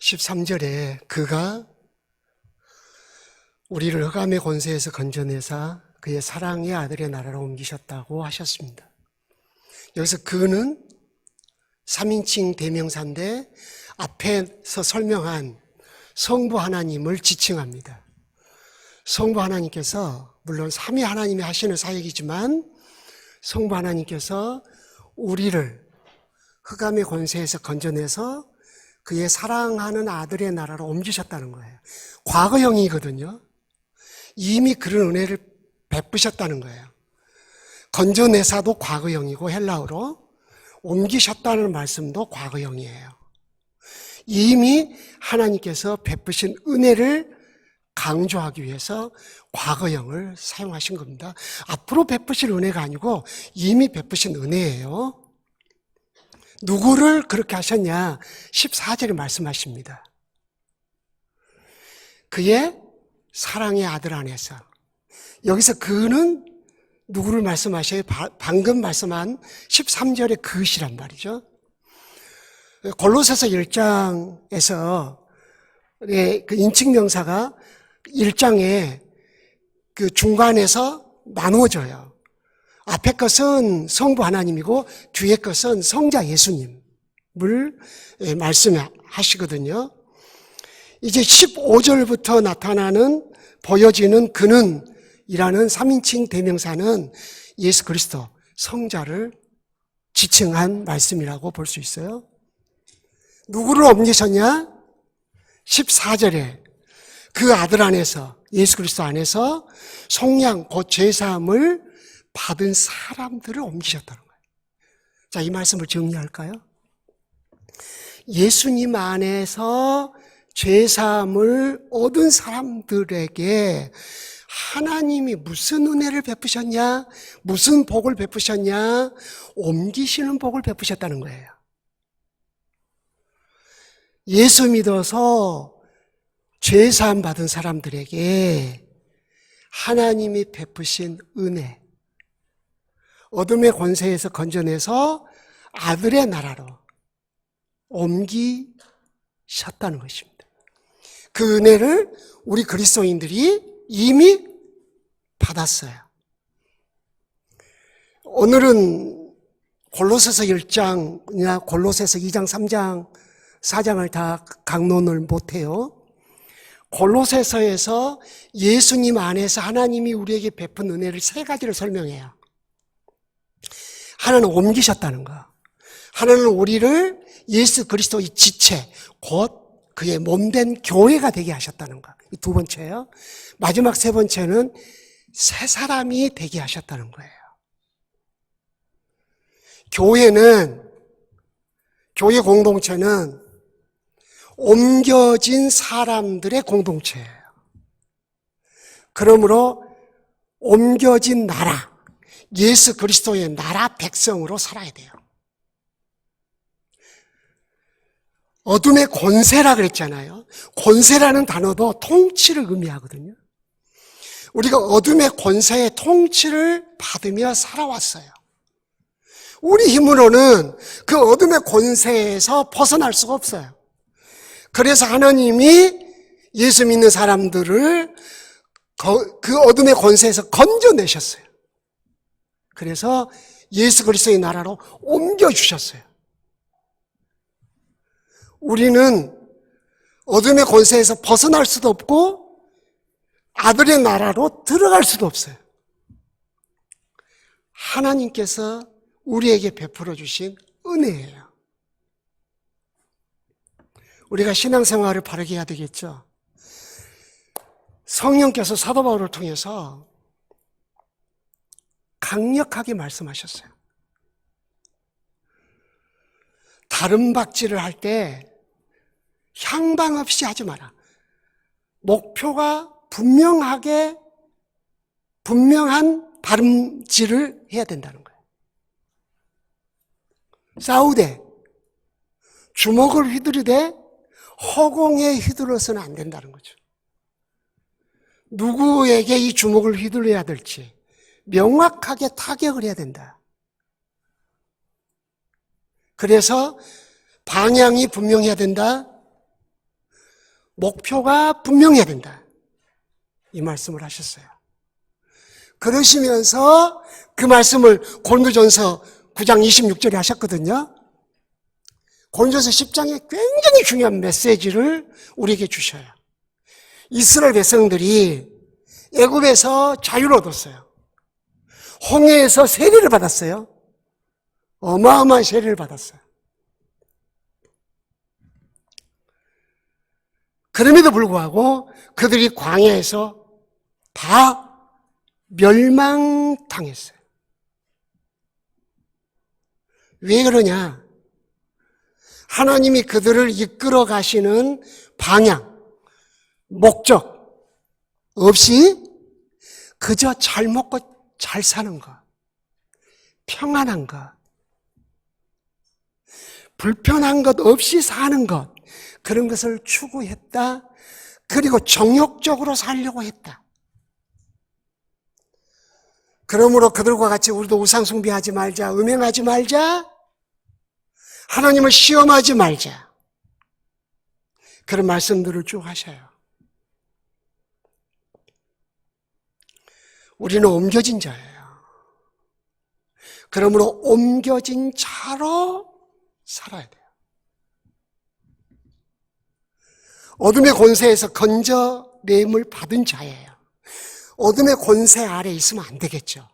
13절에 그가 우리를 흑암의 권세에서 건져내사 그의 사랑의 아들의 나라로 옮기셨다고 하셨습니다. 여기서 그는 3인칭 대명사인데 앞에서 설명한 성부 하나님을 지칭합니다. 성부 하나님께서 물론 삼위 하나님이 하시는 사역이지만 성부 하나님께서 우리를 흑암의 권세에서 건져내서 그의 사랑하는 아들의 나라로 옮기셨다는 거예요. 과거형이거든요. 이미 그런 은혜를 베푸셨다는 거예요. 건져내사도 과거형이고 헬라어로 옮기셨다는 말씀도 과거형이에요. 이미 하나님께서 베푸신 은혜를 강조하기 위해서 과거형을 사용하신 겁니다. 앞으로 베푸실 은혜가 아니고 이미 베푸신 은혜예요. 누구를 그렇게 하셨냐? 14절에 말씀하십니다. 그의 사랑의 아들 안에서. 여기서 그는 누구를 말씀하셔요? 방금 말씀한 13절의 그것이란 말이죠. 골로새서 1장에서 그 인칭명사가 1장에 그 중간에서 나누어져요. 앞에 것은 성부 하나님이고 뒤에 것은 성자 예수님을 말씀하시거든요. 이제 15절부터 나타나는 보여지는 그는 이라는 3인칭 대명사는 예수 그리스도 성자를 지칭한 말씀이라고 볼 수 있어요. 누구를 옮기셨냐? 14절에 그 아들 안에서 예수 그리스도 안에서 속량 곧 죄사함을 받은 사람들을 옮기셨다는 거예요. 자, 이 말씀을 정리할까요? 예수님 안에서 죄사함을 얻은 사람들에게 하나님이 무슨 은혜를 베푸셨냐? 무슨 복을 베푸셨냐? 옮기시는 복을 베푸셨다는 거예요. 예수 믿어서 죄사함 받은 사람들에게 하나님이 베푸신 은혜, 어둠의 권세에서 건져내서 아들의 나라로 옮기셨다는 것입니다. 그 은혜를 우리 그리스도인들이 이미 받았어요. 오늘은 골로새서 1장이나 골로새서 2장, 3장, 4장을 다 강론을 못해요. 골로새서에서 예수님 안에서 하나님이 우리에게 베푼 은혜를 세 가지를 설명해요. 하나는 옮기셨다는 거. 하나는 우리를 예수 그리스도의 지체, 곧 그의 몸된 교회가 되게 하셨다는 거. 이 두 번째예요. 마지막 세 번째는 새 사람이 되게 하셨다는 거예요. 교회 공동체는 옮겨진 사람들의 공동체예요. 그러므로 옮겨진 나라, 예수 그리스도의 나라 백성으로 살아야 돼요. 어둠의 권세라 그랬잖아요. 권세라는 단어도 통치를 의미하거든요. 우리가 어둠의 권세의 통치를 받으며 살아왔어요. 우리 힘으로는 그 어둠의 권세에서 벗어날 수가 없어요. 그래서 하나님이 예수 믿는 사람들을 그 어둠의 권세에서 건져내셨어요. 그래서 예수 그리스도의 나라로 옮겨주셨어요. 우리는 어둠의 권세에서 벗어날 수도 없고 아들의 나라로 들어갈 수도 없어요. 하나님께서 우리에게 베풀어 주신 은혜예요. 우리가 신앙생활을 바르게 해야 되겠죠. 성령께서 사도 바울을 통해서 강력하게 말씀하셨어요. 다른 박질을 할 때 향방 없이 하지 마라. 목표가 분명한 다름질을 해야 된다는 거예요. 싸우되 주먹을 휘두르되 허공에 휘둘러서는 안 된다는 거죠. 누구에게 이 주먹을 휘둘러야 될지 명확하게 타격을 해야 된다. 그래서 방향이 분명해야 된다. 목표가 분명해야 된다. 이 말씀을 하셨어요. 그러시면서 그 말씀을 고린도전서 9장 26절에 하셨거든요. 고린도전서 10장에 굉장히 중요한 메시지를 우리에게 주셔요. 이스라엘 백성들이 애굽에서 자유를 얻었어요. 홍해에서 세례를 받았어요. 어마어마한 세례를 받았어요. 그럼에도 불구하고 그들이 광야에서 다 멸망당했어요. 왜 그러냐? 하나님이 그들을 이끌어 가시는 방향, 목적 없이 그저 잘 먹고 잘 사는 것, 평안한 것, 불편한 것 없이 사는 것, 그런 것을 추구했다. 그리고 정욕적으로 살려고 했다. 그러므로 그들과 같이 우리도 우상숭배하지 말자, 음행하지 말자, 하나님을 시험하지 말자, 그런 말씀들을 쭉 하셔요. 우리는 옮겨진 자예요. 그러므로 옮겨진 자로 살아야 돼요. 어둠의 권세에서 건져냄을 받은 자예요. 어둠의 권세 아래 있으면 안 되겠죠.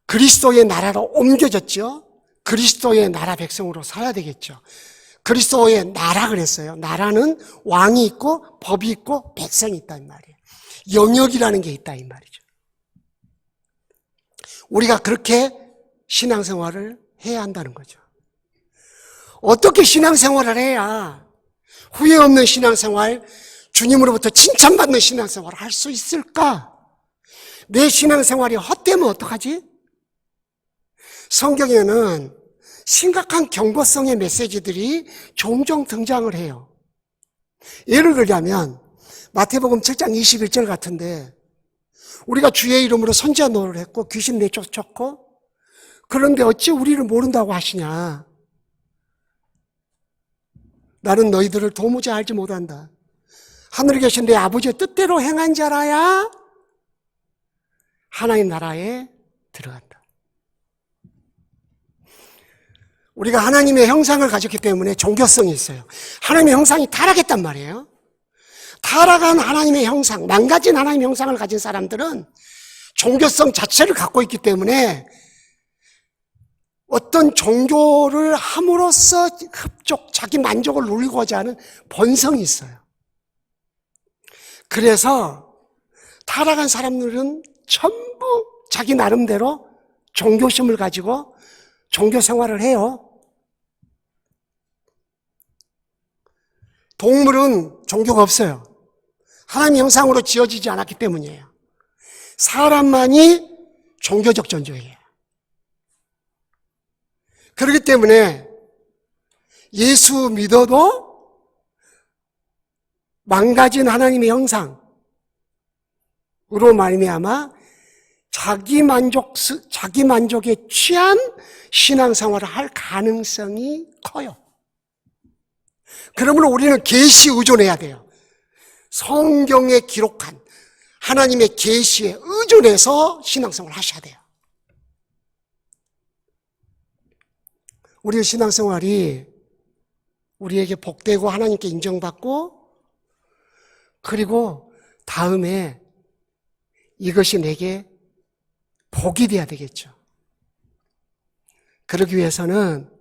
그리스도의 나라로 옮겨졌죠. 그리스도의 나라 백성으로 살아야 되겠죠. 그리스도의 나라 그랬어요. 나라는 왕이 있고 법이 있고 백성이 있단 말이에요. 영역이라는 게 있다 이 말이죠. 우리가 그렇게 신앙생활을 해야 한다는 거죠. 어떻게 신앙생활을 해야 후회 없는 신앙생활, 주님으로부터 칭찬받는 신앙생활을 할 수 있을까? 내 신앙생활이 헛되면 어떡하지? 성경에는 심각한 경고성의 메시지들이 종종 등장을 해요. 예를 들자면 마태복음 7장 21절 같은데, 우리가 주의 이름으로 선지자 노릇을 했고 귀신 내쫓았고, 그런데 어찌 우리를 모른다고 하시냐? 나는 너희들을 도무지 알지 못한다. 하늘에 계신 내 아버지의 뜻대로 행한 자라야 하나님 나라에 들어간다. 우리가 하나님의 형상을 가졌기 때문에 종교성이 있어요. 하나님의 형상이 타락했단 말이에요. 타락한 하나님의 형상, 망가진 하나님의 형상을 가진 사람들은 종교성 자체를 갖고 있기 때문에 어떤 종교를 함으로써 흡족, 자기 만족을 누리고자 하는 본성이 있어요. 그래서 타락한 사람들은 전부 자기 나름대로 종교심을 가지고 종교 생활을 해요. 동물은 종교가 없어요. 하나님 형상으로 지어지지 않았기 때문이에요. 사람만이 종교적 존재예요. 그렇기 때문에 예수 믿어도 망가진 하나님의 형상으로 말미암아 자기 만족에 취한 신앙생활을 할 가능성이 커요. 그러므로 우리는 계시 의존해야 돼요. 성경에 기록한 하나님의 계시에 의존해서 신앙생활을 하셔야 돼요. 우리의 신앙생활이 우리에게 복되고 하나님께 인정받고, 그리고 다음에 이것이 내게 복이 돼야 되겠죠. 그러기 위해서는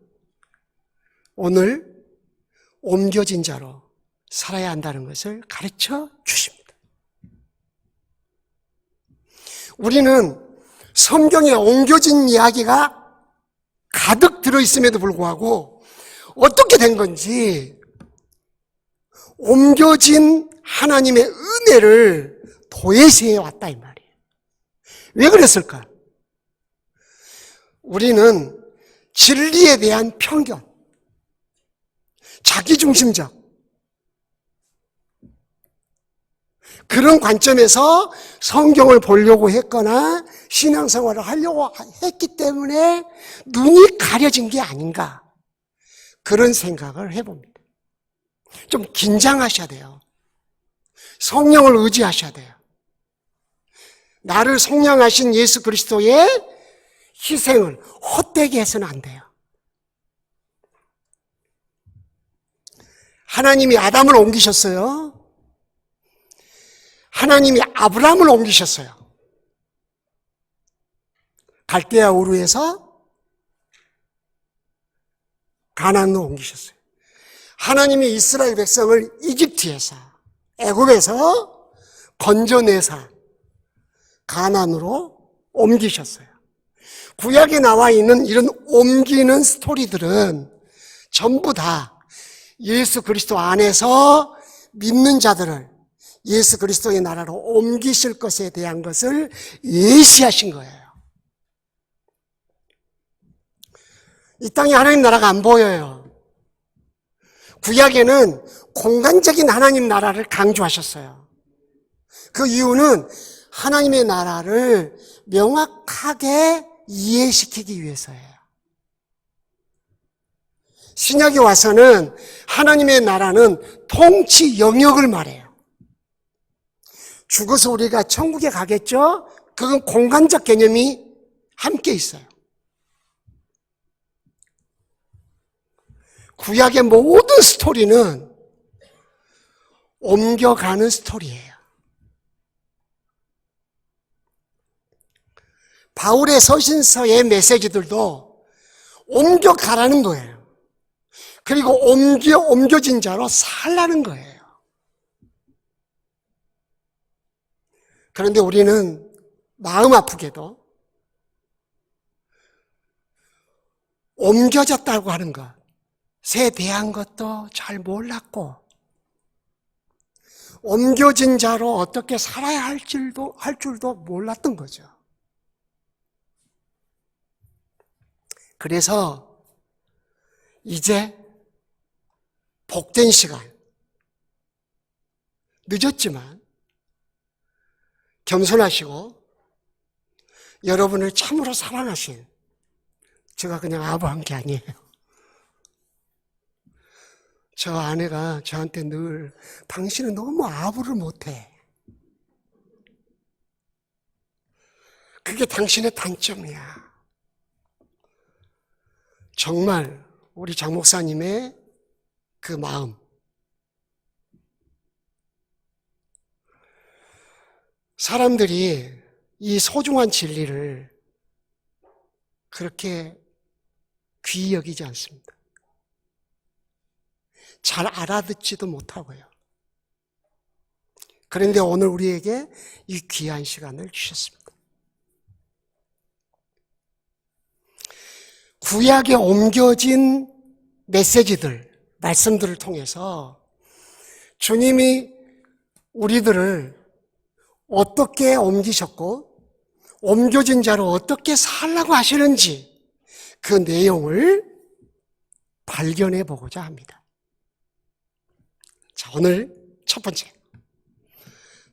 오늘 옮겨진 자로 살아야 한다는 것을 가르쳐 주십니다. 우리는 성경에 옮겨진 이야기가 가득 들어있음에도 불구하고 어떻게 된 건지 옮겨진 하나님의 은혜를 도외시해 왔다 이 말이에요. 왜 그랬을까? 우리는 진리에 대한 편견, 자기중심적 그런 관점에서 성경을 보려고 했거나 신앙생활을 하려고 했기 때문에 눈이 가려진 게 아닌가, 그런 생각을 해봅니다. 좀 긴장하셔야 돼요. 성령을 의지하셔야 돼요. 나를 속량하신 예수 그리스도의 희생을 헛되게 해서는 안 돼요. 하나님이 아담을 옮기셨어요. 하나님이 아브라함을 옮기셨어요. 갈대아 우르에서 가나안으로 옮기셨어요. 하나님이 이스라엘 백성을 이집트에서, 애굽에서 건져내사 가나안으로 옮기셨어요. 구약에 나와 있는 이런 옮기는 스토리들은 전부 다 예수 그리스도 안에서 믿는 자들을 예수 그리스도의 나라로 옮기실 것에 대한 것을 예시하신 거예요. 이 땅에 하나님 나라가 안 보여요. 구약에는 공간적인 하나님 나라를 강조하셨어요. 그 이유는 하나님의 나라를 명확하게 이해시키기 위해서예요. 신약에 와서는 하나님의 나라는 통치 영역을 말해요. 죽어서 우리가 천국에 가겠죠? 그건 공간적 개념이 함께 있어요. 구약의 모든 스토리는 옮겨가는 스토리예요. 바울의 서신서의 메시지들도 옮겨가라는 거예요. 그리고 옮겨진 자로 살라는 거예요. 그런데 우리는 마음 아프게도 옮겨졌다고 하는 것에 대한 것도 잘 몰랐고, 옮겨진 자로 어떻게 살아야 할 줄도 몰랐던 거죠. 그래서 이제 복된 시간, 늦었지만 겸손하시고 여러분을 참으로 사랑하신, 제가 그냥 아부한 게 아니에요. 저 아내가 저한테 늘 당신은 너무 아부를 못해. 그게 당신의 단점이야. 정말 우리 장 목사님의 그 마음, 사람들이 이 소중한 진리를 그렇게 귀히 여기지 않습니다. 잘 알아듣지도 못하고요. 그런데 오늘 우리에게 이 귀한 시간을 주셨습니다. 구약에 옮겨진 메시지들, 말씀들을 통해서 주님이 우리들을 어떻게 옮기셨고 옮겨진 자로 어떻게 살라고 하시는지 그 내용을 발견해 보고자 합니다. 자, 오늘 첫 번째,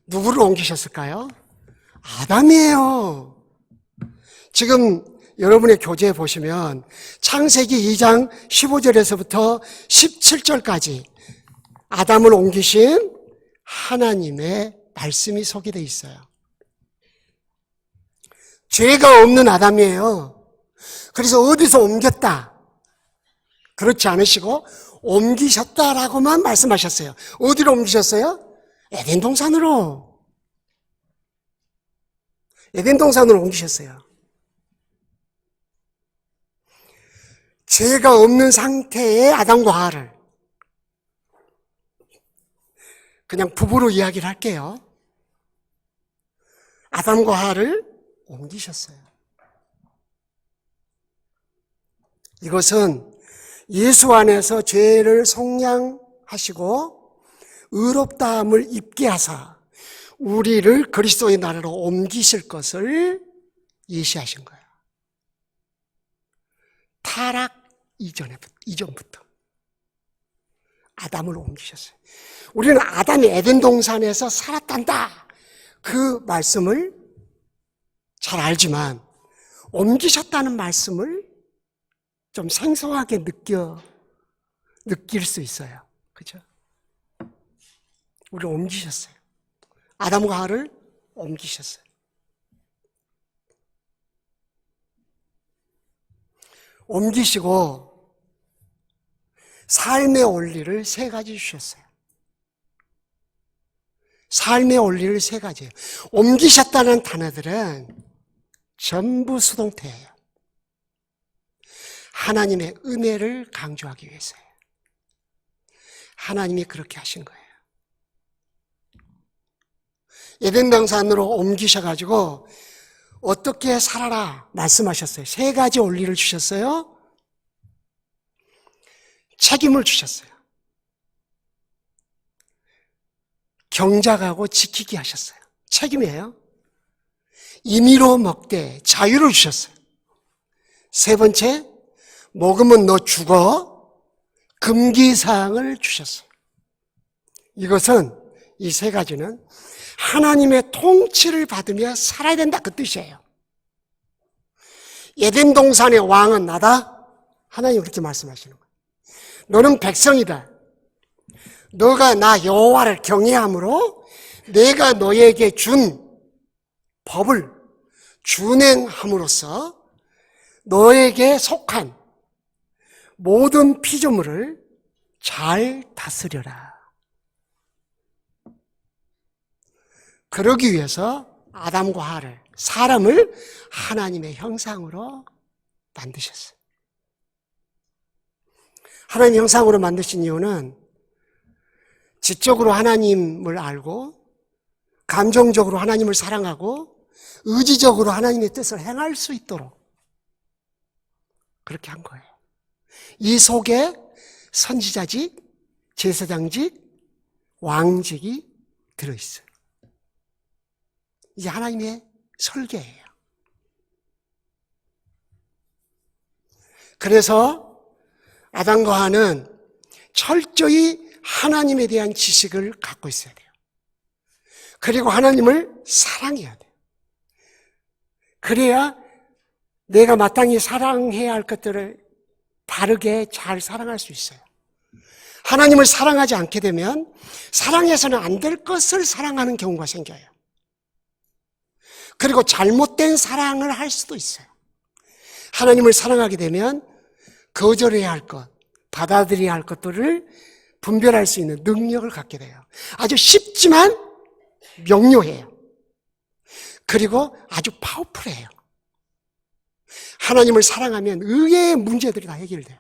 누구를 옮기셨을까요? 아담이에요. 지금 여러분의 교재에 보시면 창세기 2장 15절에서부터 17절까지 아담을 옮기신 하나님의 말씀이 소개되어 있어요. 죄가 없는 아담이에요. 그래서 어디서 옮겼다, 그렇지 않으시고 옮기셨다라고만 말씀하셨어요. 어디로 옮기셨어요? 에덴 동산으로. 에덴 동산으로 옮기셨어요. 죄가 없는 상태의 아담과 하와를, 그냥 부부로 이야기를 할게요. 아담과 하와를 옮기셨어요. 이것은 예수 안에서 죄를 속량하시고 의롭다함을 입게 하사 우리를 그리스도의 나라로 옮기실 것을 예시하신 거예요. 타락 이전부터 아담을 옮기셨어요. 우리는 아담이 에덴 동산에서 살았단다, 그 말씀을 잘 알지만 옮기셨다는 말씀을 좀 생소하게 느낄 수 있어요. 그죠? 우리를 옮기셨어요. 아담과 하와를 옮기셨어요. 옮기시고 삶의 원리를 세 가지 주셨어요. 삶의 원리를 세 가지예요. 옮기셨다는 단어들은 전부 수동태예요. 하나님의 은혜를 강조하기 위해서예요. 하나님이 그렇게 하신 거예요. 에덴 동산으로 옮기셔가지고 어떻게 살아라 말씀하셨어요. 세 가지 원리를 주셨어요. 책임을 주셨어요. 경작하고 지키게 하셨어요. 책임이에요. 임의로 먹되 자유를 주셨어요. 세 번째, 먹으면 너 죽어 금기사항을 주셨어요. 이것은 이 세 가지는 하나님의 통치를 받으며 살아야 된다 그 뜻이에요. 에덴 동산의 왕은 나다. 하나님 그렇게 말씀하시는 거예요. 너는 백성이다. 너가 나 여호와를 경외함으로 내가 너에게 준 법을 준행함으로써 너에게 속한 모든 피조물을 잘 다스려라. 그러기 위해서 아담과 하와를, 사람을 하나님의 형상으로 만드셨어요. 하나님의 형상으로 만드신 이유는 지적으로 하나님을 알고 감정적으로 하나님을 사랑하고 의지적으로 하나님의 뜻을 행할 수 있도록 그렇게 한 거예요. 이 속에 선지자직, 제사장직, 왕직이 들어있어요. 이게 하나님의 설계예요. 그래서 아담과 하와는 철저히 하나님에 대한 지식을 갖고 있어야 돼요. 그리고 하나님을 사랑해야 돼요. 그래야 내가 마땅히 사랑해야 할 것들을 바르게 잘 사랑할 수 있어요. 하나님을 사랑하지 않게 되면 사랑해서는 안 될 것을 사랑하는 경우가 생겨요. 그리고 잘못된 사랑을 할 수도 있어요. 하나님을 사랑하게 되면 거절해야 할 것, 받아들여야 할 것들을 분별할 수 있는 능력을 갖게 돼요. 아주 쉽지만 명료해요. 그리고 아주 파워풀해요. 하나님을 사랑하면 의외의 문제들이 다 해결돼요.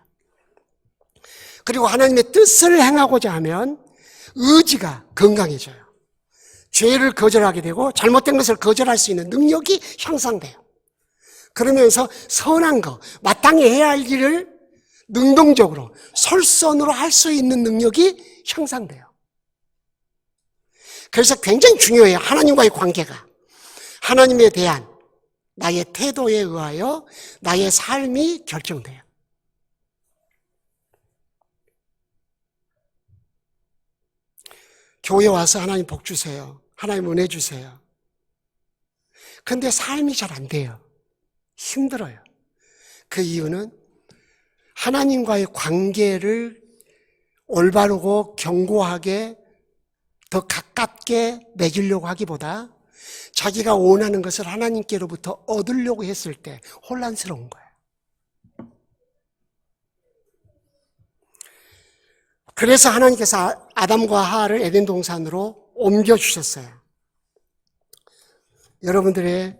그리고 하나님의 뜻을 행하고자 하면 의지가 건강해져요. 죄를 거절하게 되고 잘못된 것을 거절할 수 있는 능력이 향상돼요. 그러면서 선한 거, 마땅히 해야 할 일을 능동적으로 솔선으로 할 수 있는 능력이 향상돼요. 그래서 굉장히 중요해요. 하나님과의 관계가. 하나님에 대한 나의 태도에 의하여 나의 삶이 결정돼요. 교회 와서 하나님 복 주세요. 하나님 은혜 주세요. 근데 삶이 잘 안 돼요. 힘들어요. 그 이유는 하나님과의 관계를 올바르고 견고하게 더 가깝게 맺으려고 하기보다 자기가 원하는 것을 하나님께로부터 얻으려고 했을 때 혼란스러운 거예요. 그래서 하나님께서 아담과 하와를 에덴 동산으로 옮겨주셨어요. 여러분들의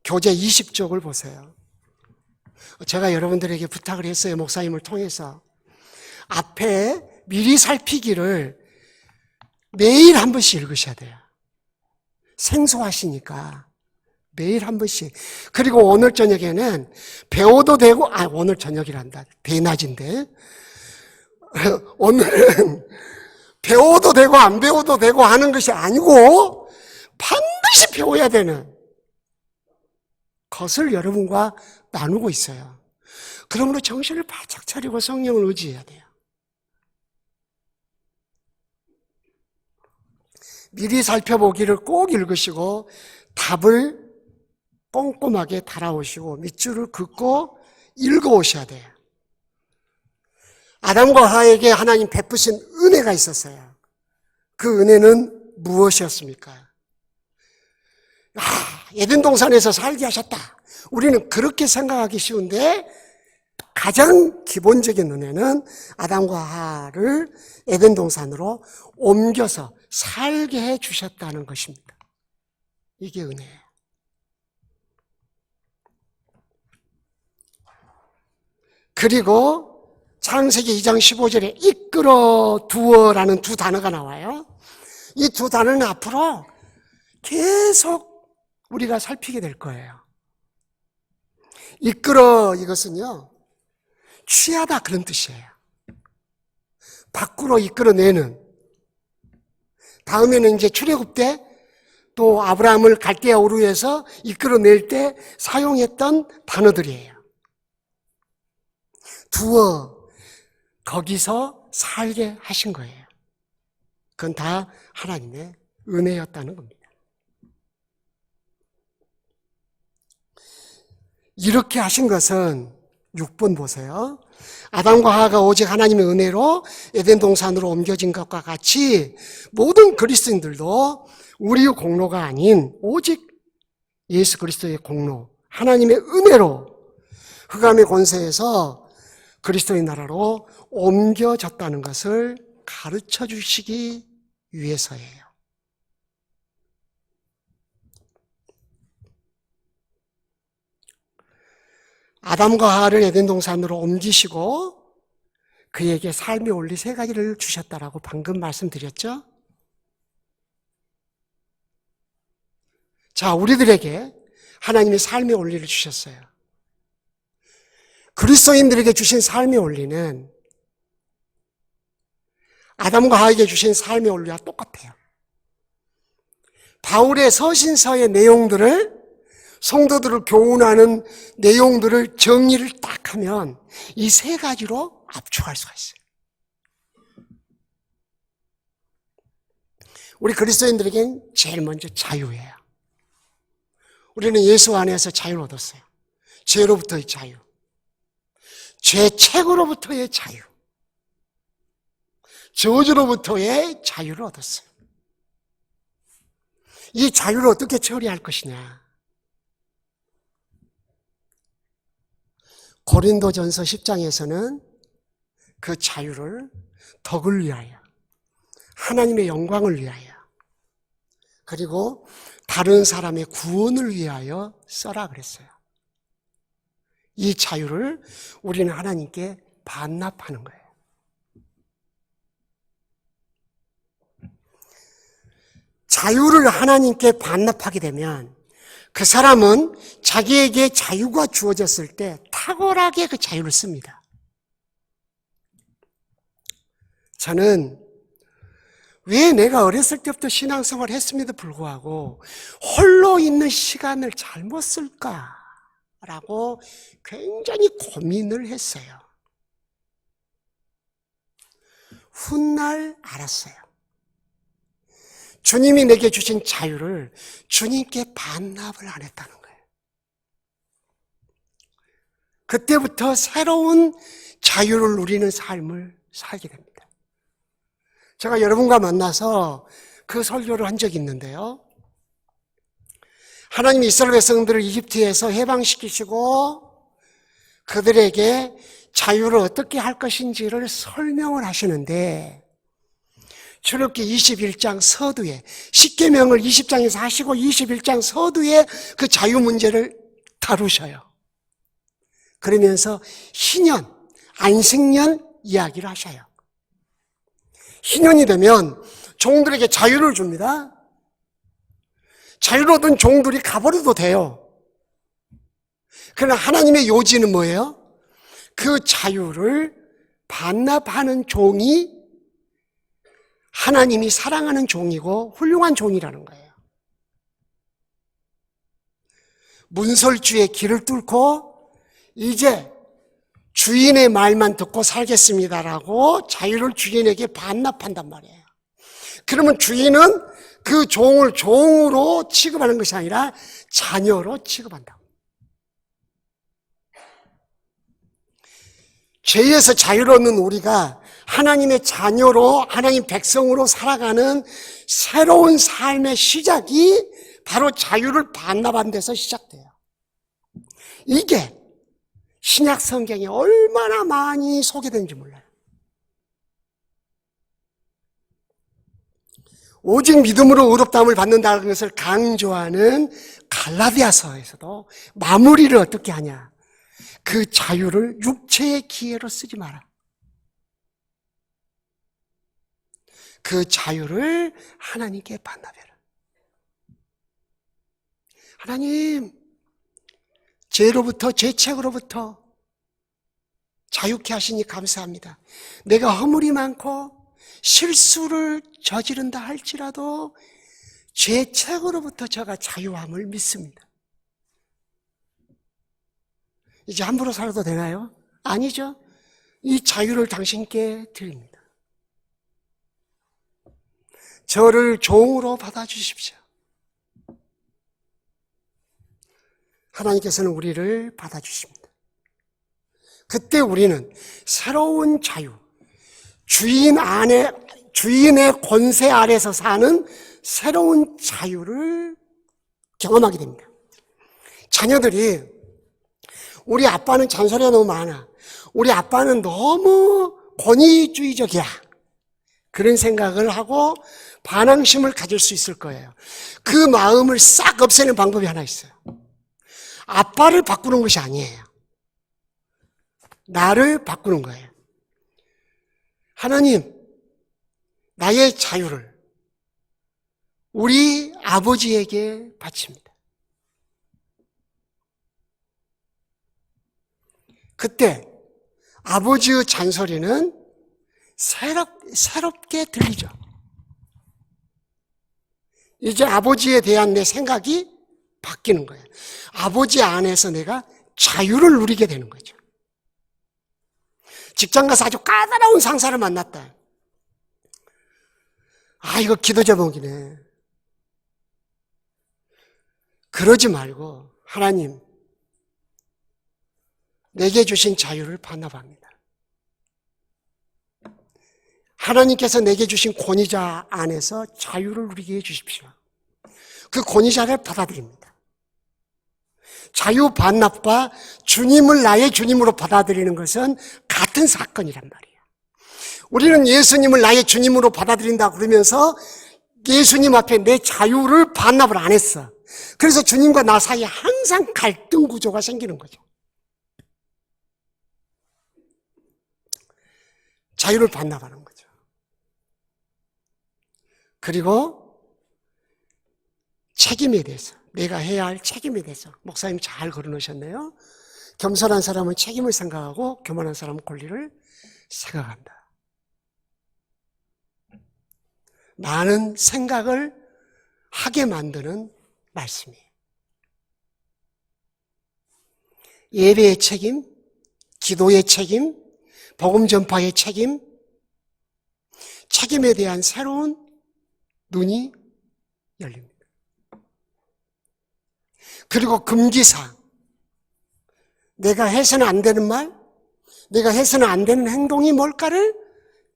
교재 20쪽을 보세요. 제가 여러분들에게 부탁을 했어요. 목사님을 통해서. 앞에 미리 살피기를 매일 한 번씩 읽으셔야 돼요. 생소하시니까 매일 한 번씩. 그리고 오늘 저녁에는 배워도 되고, 오늘 저녁이란다. 대낮인데. 오늘은 배워도 되고 안 배워도 되고 하는 것이 아니고 반드시 배워야 되는 것을 여러분과 나누고 있어요. 그러므로 정신을 바짝 차리고 성령을 의지해야 돼요. 미리 살펴보기를 꼭 읽으시고 답을 꼼꼼하게 달아오시고 밑줄을 긋고 읽어오셔야 돼요. 아담과 하와에게 하나님 베푸신 은혜가 있었어요. 그 은혜는 무엇이었습니까? 에덴 동산에서 살게 하셨다. 우리는 그렇게 생각하기 쉬운데 가장 기본적인 은혜는 아담과 하와를 에덴 동산으로 옮겨서 살게 해 주셨다는 것입니다. 이게 은혜예요. 그리고 창세기 2장 15절에 이끌어 두어라는 두 단어가 나와요. 이 두 단어는 앞으로 계속 우리가 살피게 될 거예요. 이끌어, 이것은요, 취하다 그런 뜻이에요. 밖으로 이끌어내는. 다음에는 이제 출애굽 때 또 아브라함을 갈대아 우르에서 이끌어낼 때 사용했던 단어들이에요. 두어, 거기서 살게 하신 거예요. 그건 다 하나님의 은혜였다는 겁니다. 이렇게 하신 것은 6번 보세요. 아담과 하와가 오직 하나님의 은혜로 에덴 동산으로 옮겨진 것과 같이 모든 그리스도인들도 우리의 공로가 아닌 오직 예수 그리스도의 공로, 하나님의 은혜로 흑암의 권세에서 그리스도의 나라로 옮겨졌다는 것을 가르쳐 주시기 위해서예요. 아담과 하와를 에덴 동산으로 옮기시고 그에게 삶의 원리 3가지를 주셨다라고 방금 말씀드렸죠? 자, 우리들에게 하나님이 삶의 원리를 주셨어요. 그리스도인들에게 주신 삶의 원리는 아담과 하와에게 주신 삶의 원리와 똑같아요. 바울의 서신서의 내용들을, 성도들을 교훈하는 내용들을 정리를 딱 하면 이 3가지로 압축할 수가 있어요. 우리 그리스도인들에겐 제일 먼저 자유예요. 우리는 예수 안에서 자유를 얻었어요. 죄로부터의 자유, 죄책으로부터의 자유, 저주로부터의 자유를 얻었어요. 이 자유를 어떻게 처리할 것이냐? 고린도전서 10장에서는 그 자유를 덕을 위하여, 하나님의 영광을 위하여, 그리고 다른 사람의 구원을 위하여 써라 그랬어요. 이 자유를 우리는 하나님께 반납하는 거예요. 자유를 하나님께 반납하게 되면 그 사람은 자기에게 자유가 주어졌을 때 탁월하게 그 자유를 씁니다. 저는 왜 내가 어렸을 때부터 신앙생활을 했음에도 불구하고 홀로 있는 시간을 잘못 쓸까라고 굉장히 고민을 했어요. 훗날 알았어요. 주님이 내게 주신 자유를 주님께 반납을 안 했다는 거예요. 그때부터 새로운 자유를 누리는 삶을 살게 됩니다. 제가 여러분과 만나서 그 설교를 한 적이 있는데요. 하나님이 이스라엘 백성들을 이집트에서 해방시키시고 그들에게 자유를 어떻게 할 것인지를 설명을 하시는데 출애굽기 21장 서두에 십계명을 20장에서 하시고 21장 서두에 그 자유 문제를 다루셔요. 그러면서 희년, 안식년 이야기를 하셔요. 희년이 되면 종들에게 자유를 줍니다. 자유를 얻은 종들이 가버려도 돼요. 그러나 하나님의 요지는 뭐예요? 그 자유를 반납하는 종이 하나님이 사랑하는 종이고 훌륭한 종이라는 거예요. 문설주의 길을 뚫고 이제 주인의 말만 듣고 살겠습니다라고 자유를 주인에게 반납한단 말이에요. 그러면 주인은 그 종을 종으로 취급하는 것이 아니라 자녀로 취급한다고. 죄에서 자유를 얻는 우리가 하나님의 자녀로, 하나님 백성으로 살아가는 새로운 삶의 시작이 바로 자유를 반납한 데서 시작돼요. 이게 신약 성경에 얼마나 많이 소개되는지 몰라요. 오직 믿음으로 의롭다함을 받는다는 것을 강조하는 갈라디아서에서도 마무리를 어떻게 하냐. 그 자유를 육체의 기회로 쓰지 마라. 그 자유를 하나님께 반납해라. 하나님, 죄로부터, 죄책으로부터 자유케 하시니 감사합니다. 내가 허물이 많고 실수를 저지른다 할지라도 죄책으로부터 제가 자유함을 믿습니다. 이제 함부로 살아도 되나요? 아니죠. 이 자유를 당신께 드립니다. 저를 종으로 받아주십시오. 하나님께서는 우리를 받아주십니다. 그때 우리는 새로운 자유, 주인의 권세 아래서 사는 새로운 자유를 경험하게 됩니다. 자녀들이 우리 아빠는 잔소리가 너무 많아. 우리 아빠는 너무 권위주의적이야. 그런 생각을 하고 반항심을 가질 수 있을 거예요. 그 마음을 싹 없애는 방법이 하나 있어요. 아빠를 바꾸는 것이 아니에요. 나를 바꾸는 거예요. 하나님, 나의 자유를 우리 아버지에게 바칩니다. 그때 아버지의 잔소리는 새롭게 들리죠. 이제 아버지에 대한 내 생각이 바뀌는 거예요. 아버지 안에서 내가 자유를 누리게 되는 거죠. 직장 가서 아주 까다로운 상사를 만났다. 아, 이거 기도 제목이네. 그러지 말고 하나님, 내게 주신 자유를 반납합니다. 하나님께서 내게 주신 권위자 안에서 자유를 누리게 해주십시오. 그 권위자를 받아들입니다. 자유 반납과 주님을 나의 주님으로 받아들이는 것은 같은 사건이란 말이에요. 우리는 예수님을 나의 주님으로 받아들인다 그러면서 예수님 앞에 내 자유를 반납을 안 했어. 그래서 주님과 나 사이에 항상 갈등 구조가 생기는 거죠. 자유를 반납하는 거죠. 그리고 책임에 대해서, 내가 해야 할 책임에 대해서 목사님 잘 걸어놓으셨네요. 겸손한 사람은 책임을 생각하고 교만한 사람은 권리를 생각한다. 많은 생각을 하게 만드는 말씀이에요. 예배의 책임, 기도의 책임, 복음 전파의 책임, 책임에 대한 새로운 눈이 열립니다. 그리고 금기사항, 내가 해서는 안 되는 말, 내가 해서는 안 되는 행동이 뭘까를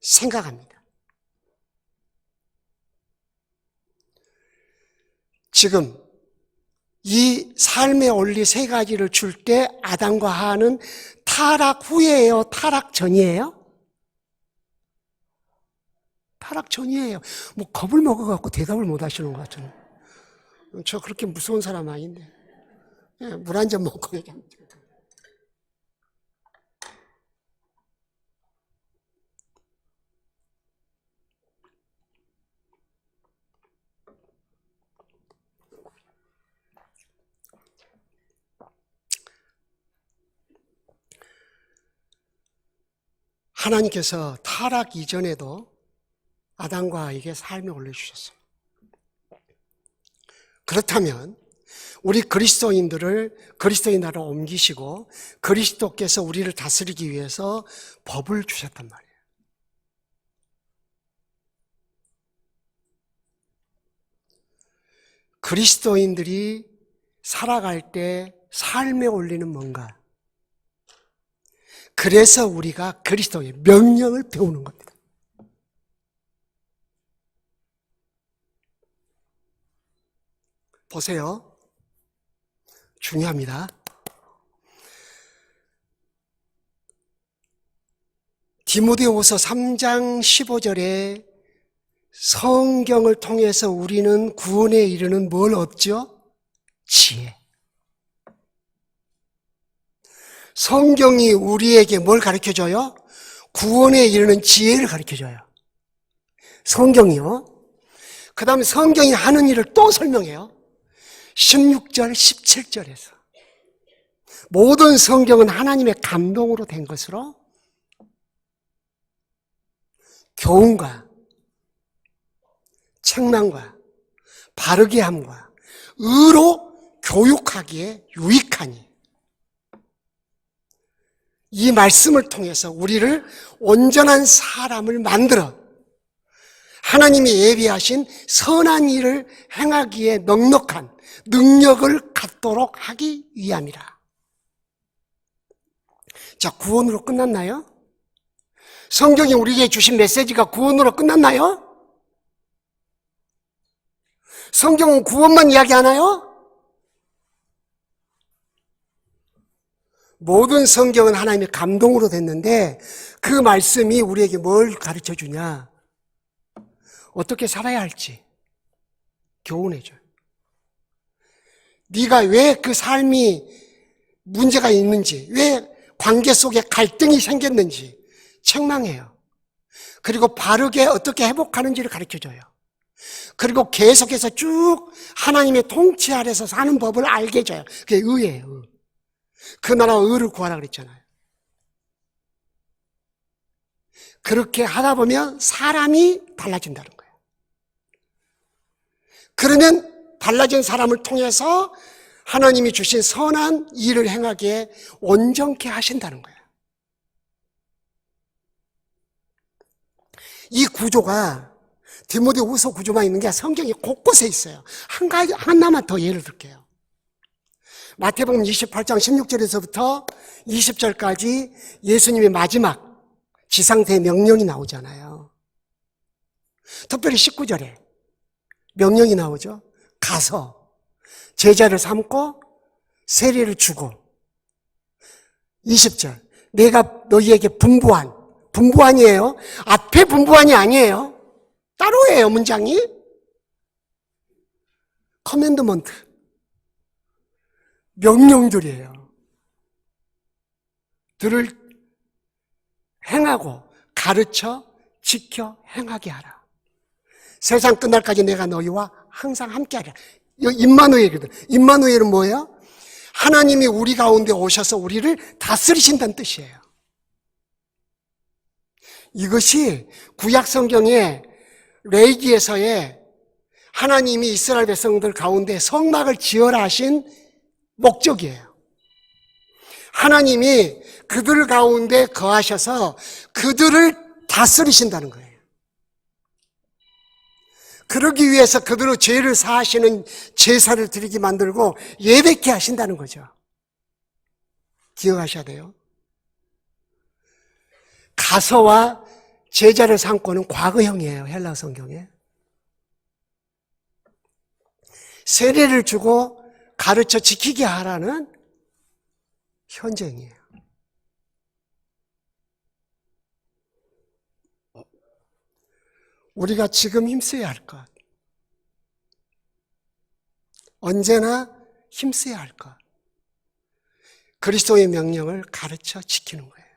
생각합니다. 지금 이 삶의 원리 세 가지를 줄 때 아담과 하와는 타락 후예요? 타락 전이에요? 타락 전이에요. 뭐 겁을 먹어갖고 대답을 못 하시는 것 같은. 저 그렇게 무서운 사람 아닌데. 물 한 잔 먹고 얘기합니다. 하나님께서 타락 이전에도 아담과 하와에게 삶을 올려주셨어요. 그렇다면 우리 그리스도인들을 그리스도의 나라로 옮기시고 그리스도께서 우리를 다스리기 위해서 법을 주셨단 말이에요. 그리스도인들이 살아갈 때 삶의 원리는 뭔가? 그래서 우리가 그리스도의 명령을 배우는 겁니다. 보세요. 중요합니다. 디모데후서 3장 15절에 성경을 통해서 우리는 구원에 이르는 뭘 얻죠? 지혜. 성경이 우리에게 뭘 가르쳐줘요? 구원에 이르는 지혜를 가르쳐줘요. 성경이요. 그 다음에 성경이 하는 일을 또 설명해요. 16절, 17절에서. 모든 성경은 하나님의 감동으로 된 것으로 교훈과 책망과 바르게 함과 의로 교육하기에 유익하니 이 말씀을 통해서 우리를 온전한 사람을 만들어 하나님이 예비하신 선한 일을 행하기에 넉넉한 능력을 갖도록 하기 위함이라. 자, 구원으로 끝났나요? 성경이 우리에게 주신 메시지가 구원으로 끝났나요? 성경은 구원만 이야기하나요? 모든 성경은 하나님의 감동으로 됐는데 그 말씀이 우리에게 뭘 가르쳐 주냐? 어떻게 살아야 할지 교훈해줘요. 네가 왜 그 삶이 문제가 있는지, 왜 관계 속에 갈등이 생겼는지 책망해요. 그리고 바르게 어떻게 회복하는지를 가르쳐줘요. 그리고 계속해서 쭉 하나님의 통치 아래서 사는 법을 알게 해줘요. 그게 의예요. 그 나라 의를 구하라 그랬잖아요. 그렇게 하다 보면 사람이 달라진다는 거예요. 그러면 달라진 사람을 통해서 하나님이 주신 선한 일을 행하기에 온전케 하신다는 거예요. 이 구조가 디모데후서 구조만 있는 게 성경이 곳곳에 있어요. 한 가지 하나만 더 예를 들게요. 마태복음 28장 16절에서부터 20절까지 예수님의 마지막 지상대 명령이 나오잖아요. 특별히 19절에 명령이 나오죠. 가서 제자를 삼고 세례를 주고 20절 내가 너희에게 분부한이에요. 앞에 분부한이 아니에요. 따로예요, 문장이. 커맨드먼트. 명령들이에요. 들을 행하고 가르쳐 지켜 행하게 하라. 세상 끝날까지 내가 너희와 항상 함께하리라. 임마누엘이거든. 임마누엘은 뭐예요? 하나님이 우리 가운데 오셔서 우리를 다스리신다는 뜻이에요. 이것이 구약 성경의 레위기에서의 하나님이 이스라엘 백성들 가운데 성막을 지어라 하신 목적이에요. 하나님이 그들 가운데 거하셔서 그들을 다스리신다는 거예요. 그러기 위해서 그들의 죄를 사하시는 제사를 드리게 만들고 예배케 하신다는 거죠. 기억하셔야 돼요. 가서와 제자를 삼고는 과거형이에요. 헬라 성경에. 세례를 주고 가르쳐 지키게 하라는 현재형이에요. 우리가 지금 힘써야 할 것, 언제나 힘써야 할 것, 그리스도의 명령을 가르쳐 지키는 거예요.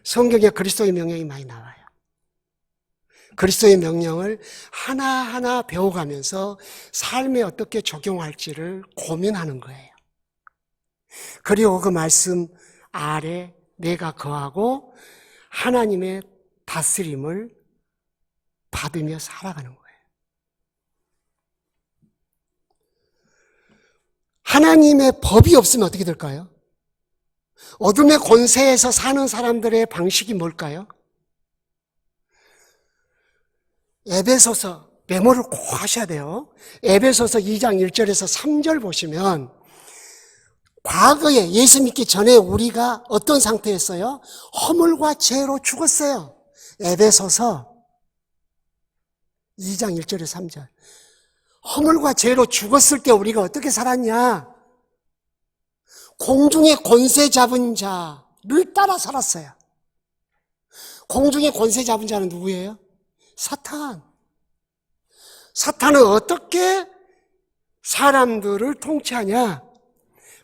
성경에 그리스도의 명령이 많이 나와요. 그리스도의 명령을 하나하나 배워가면서 삶에 어떻게 적용할지를 고민하는 거예요. 그리고 그 말씀 아래 내가 거하고 하나님의 다스림을 받으며 살아가는 거예요. 하나님의 법이 없으면 어떻게 될까요? 어둠의 권세에서 사는 사람들의 방식이 뭘까요? 에베소서, 메모를 꼭 하셔야 돼요. 에베소서 2장 1절에서 3절 보시면 과거에 예수 믿기 전에 우리가 어떤 상태였어요? 허물과 죄로 죽었어요. 에베소서 2장 1절에서 3절. 허물과 죄로 죽었을 때 우리가 어떻게 살았냐? 공중의 권세 잡은 자를 따라 살았어요. 공중의 권세 잡은 자는 누구예요? 사탄. 사탄은 어떻게 사람들을 통치하냐?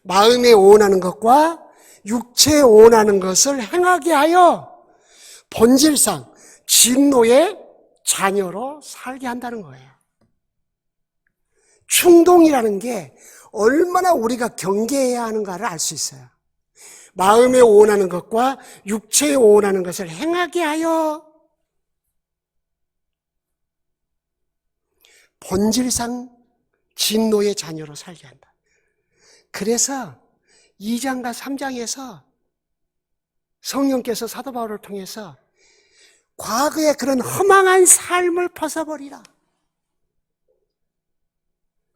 마음에 원하는 것과 육체에 원하는 것을 행하게 하여 본질상 진노의 자녀로 살게 한다는 거예요. 충동이라는 게 얼마나 우리가 경계해야 하는가를 알 수 있어요. 마음에 원하는 것과 육체에 원하는 것을 행하게 하여 본질상 진노의 자녀로 살게 한다. 그래서 2장과 3장에서 성령께서 사도 바울을 통해서 과거의 그런 허망한 삶을 벗어버리라.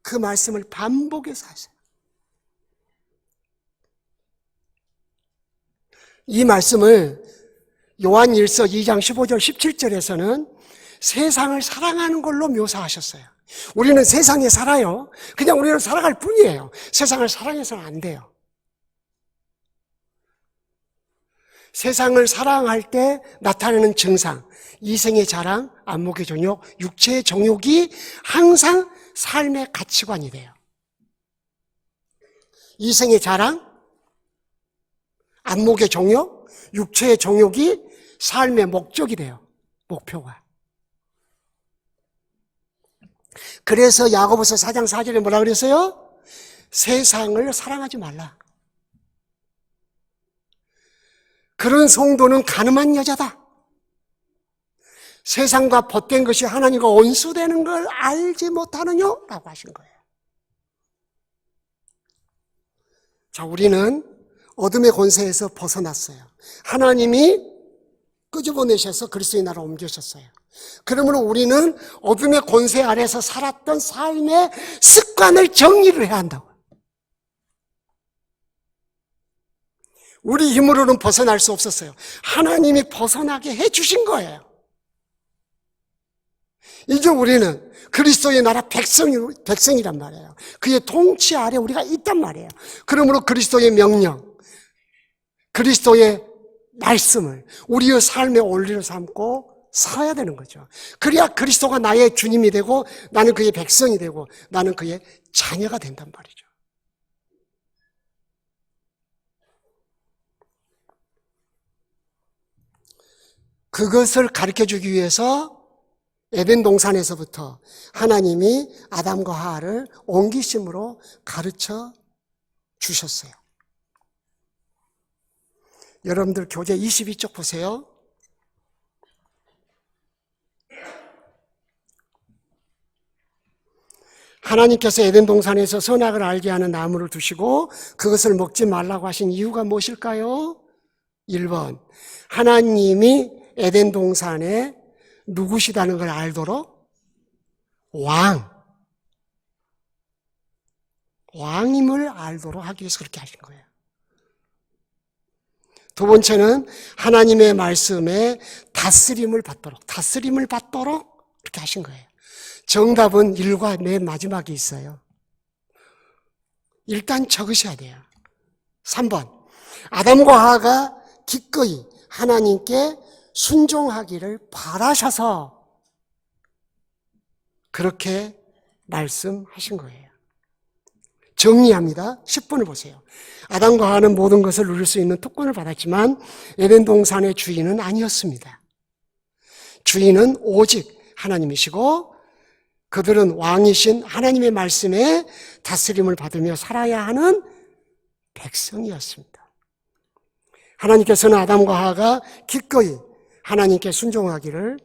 그 말씀을 반복해서 하세요. 이 말씀을 요한일서 2장 15절 17절에서는 세상을 사랑하는 걸로 묘사하셨어요. 우리는 세상에 살아요. 그냥 우리는 살아갈 뿐이에요. 세상을 사랑해서는 안 돼요. 세상을 사랑할 때 나타나는 증상, 이생의 자랑, 안목의 정욕, 육체의 정욕이 항상 삶의 가치관이 돼요. 이생의 자랑, 안목의 정욕, 육체의 정욕이 삶의 목적이 돼요. 목표가. 그래서 야고보서 4장 4절에 뭐라 그랬어요? 세상을 사랑하지 말라. 그런 성도는 가늠한 여자다. 세상과 벗된 것이 하나님과 원수되는 걸 알지 못하느냐? 라고 하신 거예요. 자, 우리는 어둠의 권세에서 벗어났어요. 하나님이 끄집어내셔서 그리스도의 나라로 옮기셨어요. 그러므로 우리는 어둠의 권세 아래서 살았던 삶의 습관을 정리를 해야 한다고. 우리 힘으로는 벗어날 수 없었어요. 하나님이 벗어나게 해주신 거예요. 이제 우리는 그리스도의 나라 백성이란 말이에요. 그의 통치 아래 우리가 있단 말이에요. 그러므로 그리스도의 명령, 그리스도의 말씀을 우리의 삶의 원리로 삼고 살아야 되는 거죠. 그래야 그리스도가 나의 주님이 되고 나는 그의 백성이 되고 나는 그의 자녀가 된단 말이죠. 그것을 가르쳐주기 위해서 에덴 동산에서부터 하나님이 아담과 하와를 옮기심으로 가르쳐 주셨어요. 여러분들 교재 22쪽 보세요. 하나님께서 에덴 동산에서 선악을 알게 하는 나무를 두시고 그것을 먹지 말라고 하신 이유가 무엇일까요? 1번, 하나님이 에덴 동산에 누구시다는 걸 알도록 왕임을 알도록 하기 위해서 그렇게 하신 거예요. 두 번째는 하나님의 말씀에 다스림을 받도록 이렇게 하신 거예요. 정답은 1과 맨 마지막에 있어요. 일단 적으셔야 돼요. 3번, 아담과 하와가 기꺼이 하나님께 순종하기를 바라셔서 그렇게 말씀하신 거예요. 정리합니다. 10번을 보세요. 아담과 하와는 모든 것을 누릴 수 있는 특권을 받았지만 에덴 동산의 주인은 아니었습니다. 주인은 오직 하나님이시고 그들은 왕이신 하나님의 말씀에 다스림을 받으며 살아야 하는 백성이었습니다. 하나님께서는 아담과 하와가 기꺼이 하나님께 순종하기를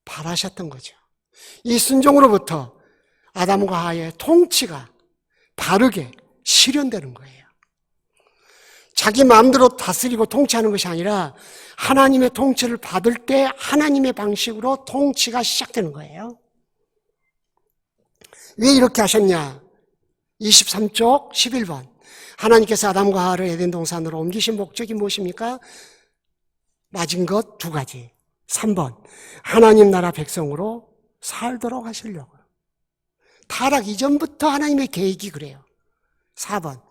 바라셨던 거죠. 이 순종으로부터 아담과 하와의 통치가 바르게 실현되는 거예요. 자기 마음대로 다스리고 통치하는 것이 아니라 하나님의 통치를 받을 때 하나님의 방식으로 통치가 시작되는 거예요. 왜 이렇게 하셨냐? 23쪽 11번. 하나님께서 아담과 하와를 에덴 동산으로 옮기신 목적이 무엇입니까? 맞은 것 2가지. 3번, 하나님 나라 백성으로 살도록 하시려고요. 타락 이전부터 하나님의 계획이 그래요. 4번,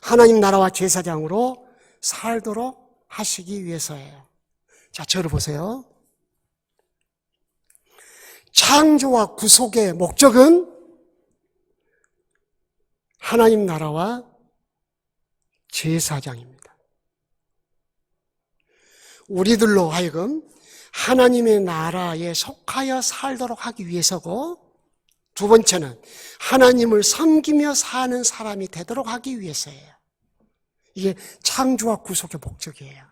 하나님 나라와 제사장으로 살도록 하시기 위해서예요. 자, 저를 보세요. 창조와 구속의 목적은 하나님 나라와 제사장입니다. 우리들로 하여금 하나님의 나라에 속하여 살도록 하기 위해서고, 두 번째는 하나님을 섬기며 사는 사람이 되도록 하기 위해서예요. 이게 창조와 구속의 목적이에요.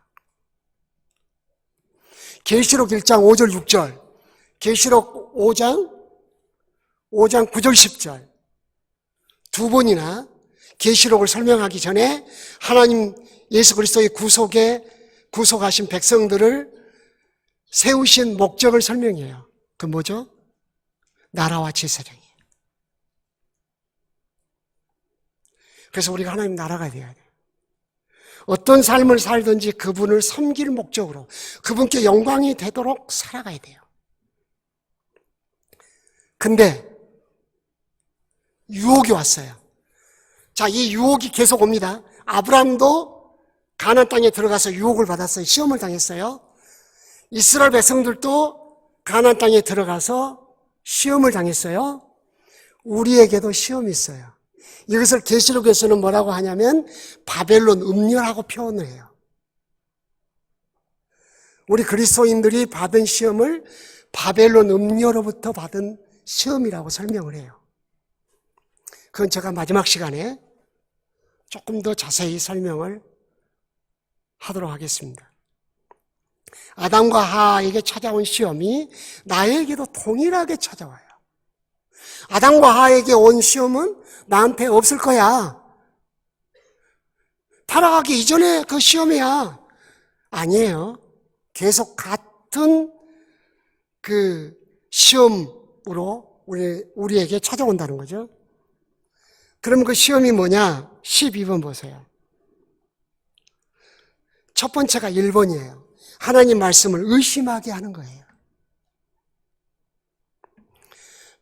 계시록 1장 5절 6절, 계시록 5장 9절 10절 두 번이나 계시록을 설명하기 전에 하나님 예수 그리스도의 구속하신 백성들을 세우신 목적을 설명해요. 그 뭐죠? 나라와 제사장이에요. 그래서 우리가 하나님 나라가 되어야 돼요. 어떤 삶을 살든지 그분을 섬길 목적으로 그분께 영광이 되도록 살아가야 돼요. 근데 유혹이 왔어요. 자, 이 유혹이 계속 옵니다. 아브라함도 가나안 땅에 들어가서 유혹을 받았어요. 시험을 당했어요. 이스라엘 백성들도 가나안 땅에 들어가서 시험을 당했어요. 우리에게도 시험이 있어요. 이것을 계시록에서는 뭐라고 하냐면 바벨론 음녀라고 표현을 해요. 우리 그리스도인들이 받은 시험을 바벨론 음녀로부터 받은 시험이라고 설명을 해요. 그건 제가 마지막 시간에 조금 더 자세히 설명을 하도록 하겠습니다. 아담과 하와에게 찾아온 시험이 나에게도 동일하게 찾아와요. 아담과 하와에게 온 시험은 나한테 없을 거야. 타락하기 이전에 그 시험이야. 아니에요. 계속 같은 그 시험으로 우리에게 찾아온다는 거죠. 그럼 그 시험이 뭐냐? 12번 보세요. 첫 번째가 1번이에요. 하나님 말씀을 의심하게 하는 거예요.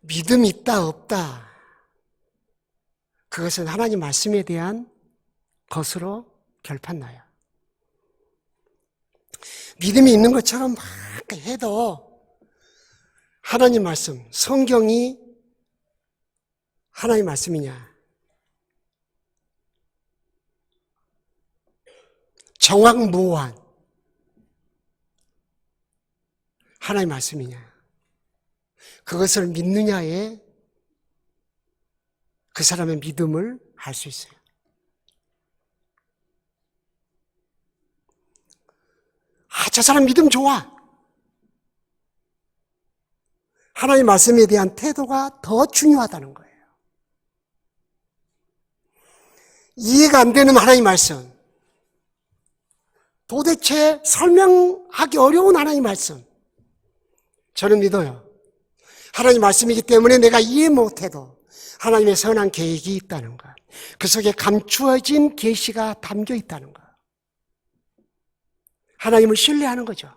믿음이 있다 없다, 그것은 하나님 말씀에 대한 것으로 결판나요. 믿음이 있는 것처럼 막 해도 하나님 말씀, 성경이 하나님 말씀이냐, 정확무한 하나님 말씀이냐, 그것을 믿느냐에 그 사람의 믿음을 알 수 있어요. 저 사람 믿음 좋아. 하나님 말씀에 대한 태도가 더 중요하다는 거예요. 이해가 안 되는 하나님 말씀, 도대체 설명하기 어려운 하나님 말씀, 저는 믿어요. 하나님 말씀이기 때문에 내가 이해 못해도 하나님의 선한 계획이 있다는 것, 그 속에 감추어진 계시가 담겨 있다는 것, 하나님을 신뢰하는 거죠.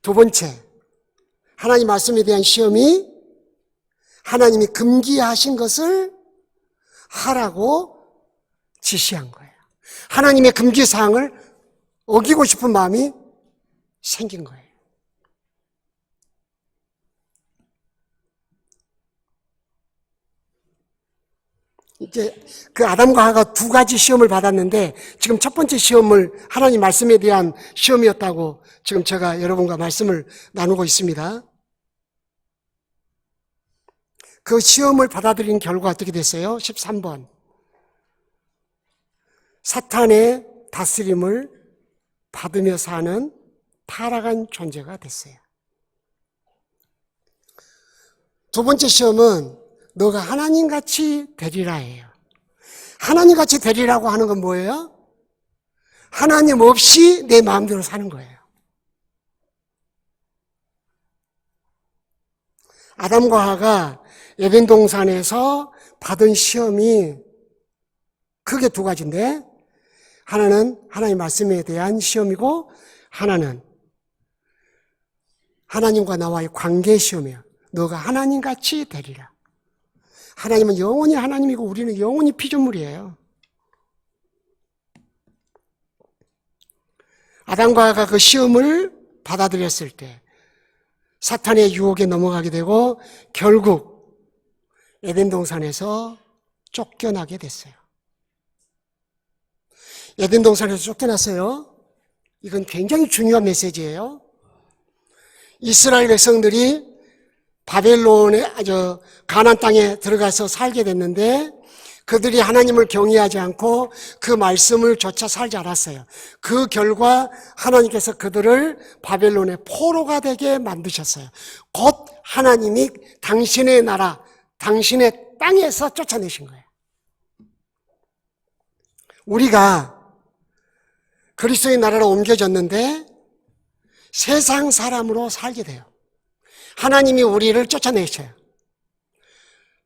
두 번째, 하나님 말씀에 대한 시험이 하나님이 금기하신 것을 하라고 지시한 거예요. 하나님의 금기사항을 어기고 싶은 마음이 생긴 거예요. 이제 그 아담과 하와가 두 가지 시험을 받았는데, 지금 첫 번째 시험을 하나님 말씀에 대한 시험이었다고 지금 제가 여러분과 말씀을 나누고 있습니다. 그 시험을 받아들인 결과 어떻게 됐어요? 13번. 사탄의 다스림을 받으며 사는 타락한 존재가 됐어요. 두 번째 시험은 너가 하나님같이 되리라예요. 하나님같이 되리라고 하는 건 뭐예요? 하나님 없이 내 마음대로 사는 거예요. 아담과 하와가 에덴 동산에서 받은 시험이 크게 두 가지인데, 하나는 하나님 말씀에 대한 시험이고, 하나는 하나님과 나와의 관계 시험이에요. 너가 하나님같이 되리라. 하나님은 영원히 하나님이고 우리는 영원히 피조물이에요. 아담과 하와가 그 시험을 받아들였을 때 사탄의 유혹에 넘어가게 되고 결국 에덴 동산에서 쫓겨나게 됐어요. 에덴 동산에서 쫓겨났어요. 이건 굉장히 중요한 메시지예요. 이스라엘 백성들이 바벨론의 가나안 땅에 들어가서 살게 됐는데 그들이 하나님을 경외하지 않고 그 말씀을 조차 살지 않았어요. 그 결과 하나님께서 그들을 바벨론의 포로가 되게 만드셨어요. 곧 하나님이 당신의 나라, 당신의 땅에서 쫓아내신 거예요. 우리가 그리스도의 나라로 옮겨졌는데 세상 사람으로 살게 돼요. 하나님이 우리를 쫓아내셔요.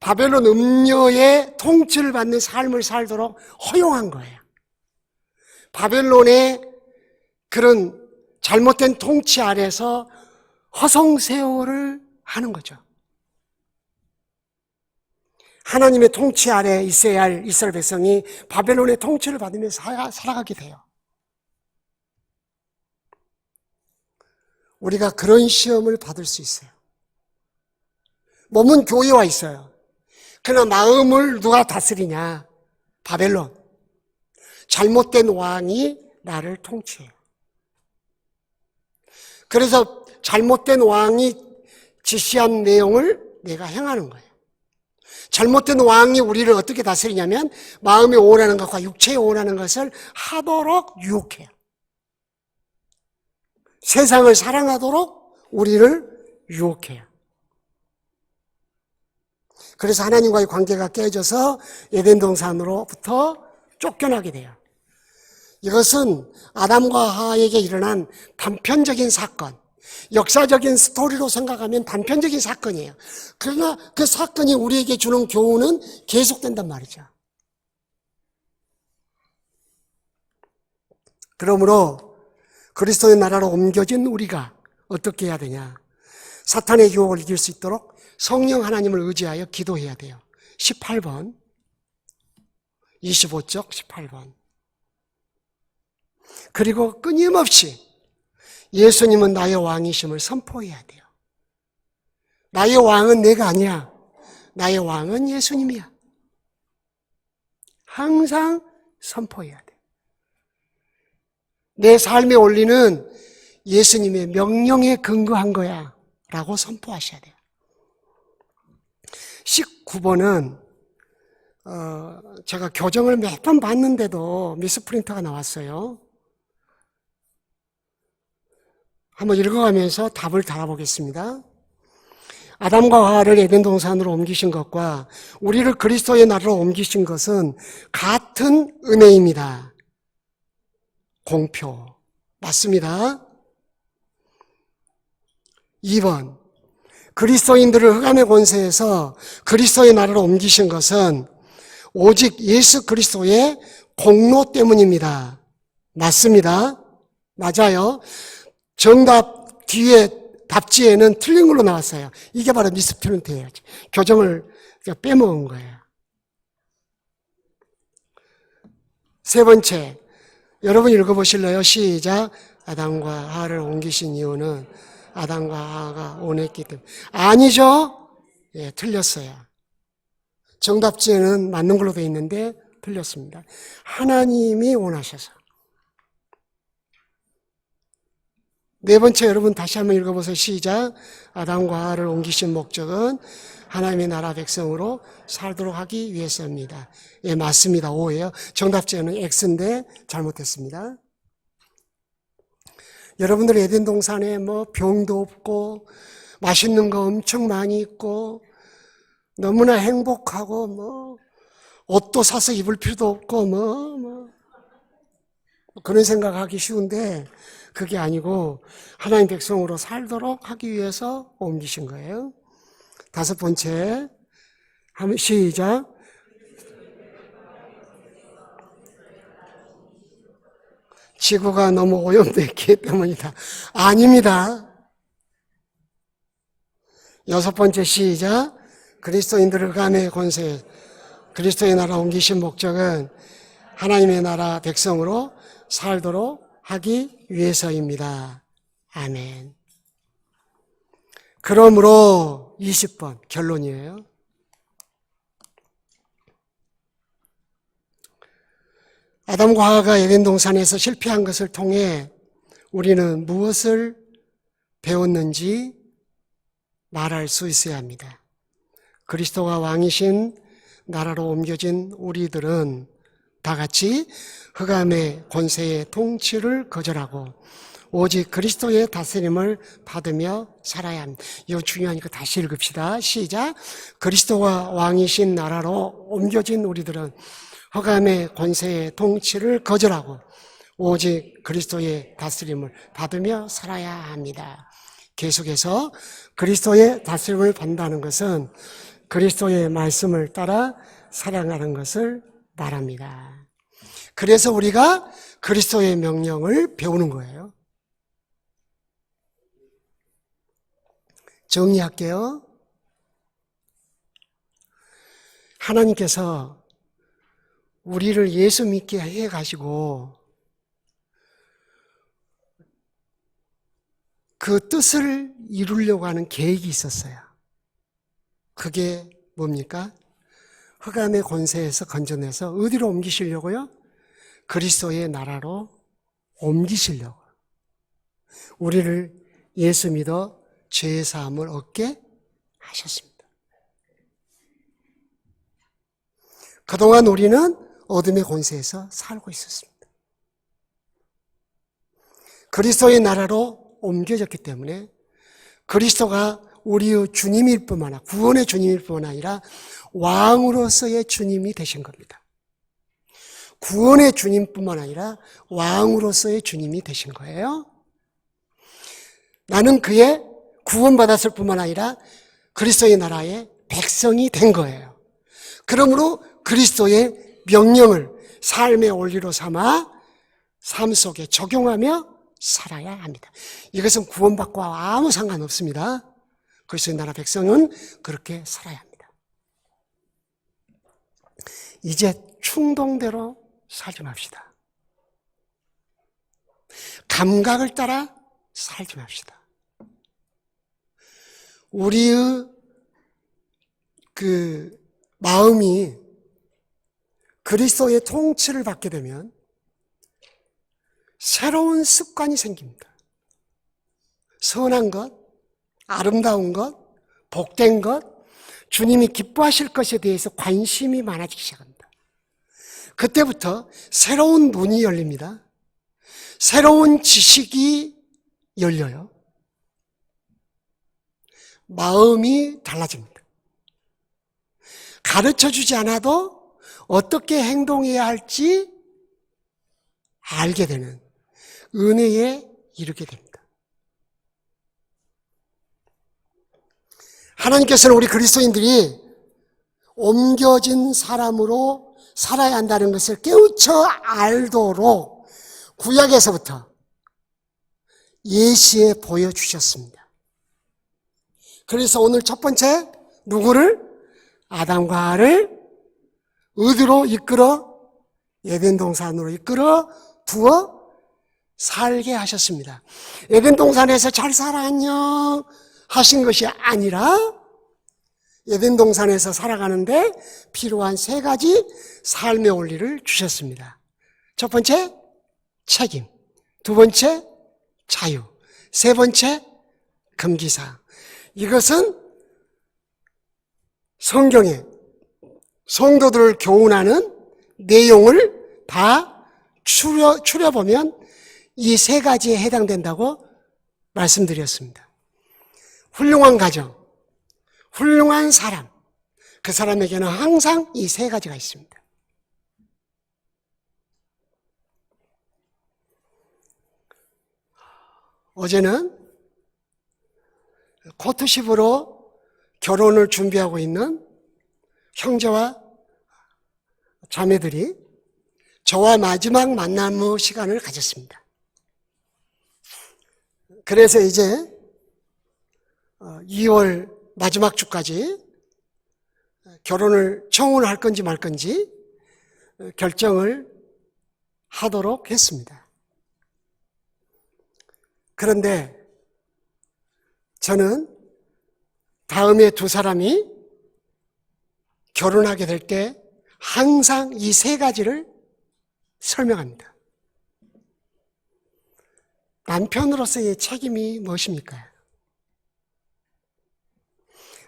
바벨론 음녀의 통치를 받는 삶을 살도록 허용한 거예요. 바벨론의 그런 잘못된 통치 아래서 허송세월을 하는 거죠. 하나님의 통치 아래 있어야 할 이스라엘 백성이 바벨론의 통치를 받으면서 살아가게 돼요. 우리가 그런 시험을 받을 수 있어요. 몸은 교회에 와 있어요. 그러나 마음을 누가 다스리냐? 바벨론. 잘못된 왕이 나를 통치해요. 그래서 잘못된 왕이 지시한 내용을 내가 행하는 거예요. 잘못된 왕이 우리를 어떻게 다스리냐면 마음에 원하는 것과 육체에 원하는 것을 하도록 유혹해요. 세상을 사랑하도록 우리를 유혹해요. 그래서 하나님과의 관계가 깨져서 에덴 동산으로부터 쫓겨나게 돼요. 이것은 아담과 하와에게 일어난 단편적인 사건, 역사적인 스토리로 생각하면 단편적인 사건이에요. 그러나 그 사건이 우리에게 주는 교훈은 계속된단 말이죠. 그러므로 그리스도의 나라로 옮겨진 우리가 어떻게 해야 되냐? 사탄의 유혹을 이길 수 있도록 성령 하나님을 의지하여 기도해야 돼요. 18번, 25쪽 18번. 그리고 끊임없이 예수님은 나의 왕이심을 선포해야 돼요. 나의 왕은 내가 아니야. 나의 왕은 예수님이야. 항상 선포해야 돼. 내 삶의 원리는 예수님의 명령에 근거한 거야 라고 선포하셔야 돼요. 19번은 제가 교정을 몇 번 봤는데도 미스프린트가 나왔어요. 한번 읽어가면서 답을 달아보겠습니다. 아담과 하와를 에덴 동산으로 옮기신 것과 우리를 그리스도의 나라로 옮기신 것은 같은 은혜입니다. 공표. 맞습니다. 2번. 그리스도인들을 흑암의 권세에서 그리스도의 나라로 옮기신 것은 오직 예수 그리스도의 공로 때문입니다. 맞습니다. 맞아요. 정답 뒤에 답지에는 틀린 걸로 나왔어요. 이게 바로 미스프린트예요. 교정을 빼먹은 거예요. 세 번째, 여러분 읽어보실래요? 시작. 아담과 하와를 옮기신 이유는 아담과 하와가 원했기 때문에. 아니죠? 예, 틀렸어요. 정답지에는 맞는 걸로 되어 있는데 틀렸습니다. 하나님이 원하셔서. 네 번째, 여러분 다시 한번 읽어보세요. 시작. 아담과 하와를 옮기신 목적은 하나님의 나라 백성으로 살도록 하기 위해서입니다. 예, 맞습니다. O예요. 정답지에는 X인데 잘못했습니다. 여러분들 에덴 동산에 뭐 병도 없고 맛있는 거 엄청 많이 있고 너무나 행복하고 뭐 옷도 사서 입을 필요도 없고 뭐 그런 생각하기 쉬운데 그게 아니고 하나님 백성으로 살도록 하기 위해서 옮기신 거예요. 다섯 번째, 한번 시작. 지구가 너무 오염됐기 때문이다. 아닙니다. 여섯 번째 시작. 그리스도인들을 흑암의 권세, 그리스도의 나라 옮기신 목적은 하나님의 나라 백성으로 살도록 하기 위해서입니다. 아멘. 그러므로 20번 결론이에요. 아담과 하와가 에덴 동산에서 실패한 것을 통해 우리는 무엇을 배웠는지 말할 수 있어야 합니다. 그리스도가 왕이신 나라로 옮겨진 우리들은 다 같이 흑암의 권세의 통치를 거절하고 오직 그리스도의 다스림을 받으며 살아야 합니다. 이거 중요하니까 다시 읽읍시다. 시작. 그리스도가 왕이신 나라로 옮겨진 우리들은 흑암의 권세의 통치를 거절하고 오직 그리스도의 다스림을 받으며 살아야 합니다. 계속해서 그리스도의 다스림을 받는다는 것은 그리스도의 말씀을 따라 살아가는 것을 말합니다. 그래서 우리가 그리스도의 명령을 배우는 거예요. 정리할게요. 하나님께서 우리를 예수 믿게 해가지고 그 뜻을 이루려고 하는 계획이 있었어요. 그게 뭡니까? 흑암의 권세에서 건져내서 어디로 옮기시려고요? 그리스도의 나라로 옮기시려고. 우리를 예수 믿어 죄의 사함을 얻게 하셨습니다. 그동안 우리는 어둠의 권세에서 살고 있었습니다. 그리스도의 나라로 옮겨졌기 때문에 그리스도가 우리의 주님일 뿐만 아니라 구원의 주님일 뿐만 아니라 왕으로서의 주님이 되신 겁니다. 구원의 주님뿐만 아니라 왕으로서의 주님이 되신 거예요. 나는 그의 구원받았을 뿐만 아니라 그리스도의 나라의 백성이 된 거예요. 그러므로 그리스도의 명령을 삶의 원리로 삼아 삶 속에 적용하며 살아야 합니다. 이것은 구원받고 아무 상관없습니다. 그리스도의 나라 백성은 그렇게 살아야 합니다. 이제 충동대로 살지 맙시다. 감각을 따라 살지 맙시다. 우리의 마음이 그리스도의 통치를 받게 되면 새로운 습관이 생깁니다. 선한 것, 아름다운 것, 복된 것, 주님이 기뻐하실 것에 대해서 관심이 많아지기 시작합니다. 그때부터 새로운 눈이 열립니다. 새로운 지식이 열려요. 마음이 달라집니다. 가르쳐주지 않아도 어떻게 행동해야 할지 알게 되는 은혜에 이르게 됩니다. 하나님께서는 우리 그리스도인들이 옮겨진 사람으로 살아야 한다는 것을 깨우쳐 알도록 구약에서부터 예시에 보여주셨습니다. 그래서 오늘 첫 번째 누구를? 아담과 하와를 어디로 이끌어? 에덴 동산으로 이끌어 두어 살게 하셨습니다. 에덴 동산에서 잘 살아 안녕 하신 것이 아니라 에덴 동산에서 살아가는데 필요한 세 가지 삶의 원리를 주셨습니다. 첫 번째, 책임. 두 번째, 자유. 세 번째, 금기사항. 이것은 성경에 성도들을 교훈하는 내용을 다 추려보면 이 세 가지에 해당된다고 말씀드렸습니다. 훌륭한 가정, 훌륭한 사람, 그 사람에게는 항상 이 세 가지가 있습니다. 어제는 코트십으로 결혼을 준비하고 있는 형제와 자매들이 저와 마지막 만남의 시간을 가졌습니다. 그래서 이제 2월 마지막 주까지 결혼을 청혼할 건지 말 건지 결정을 하도록 했습니다. 그런데 저는 다음에 두 사람이 결혼하게 될 때 항상 이 세 가지를 설명합니다. 남편으로서의 책임이 무엇입니까?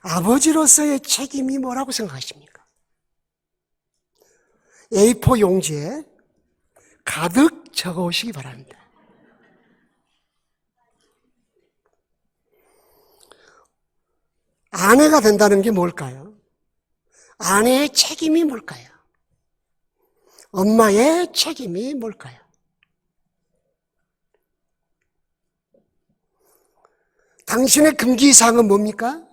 아버지로서의 책임이 뭐라고 생각하십니까? A4 용지에 가득 적어 오시기 바랍니다. 아내가 된다는 게 뭘까요? 아내의 책임이 뭘까요? 엄마의 책임이 뭘까요? 당신의 금기사항은 뭡니까?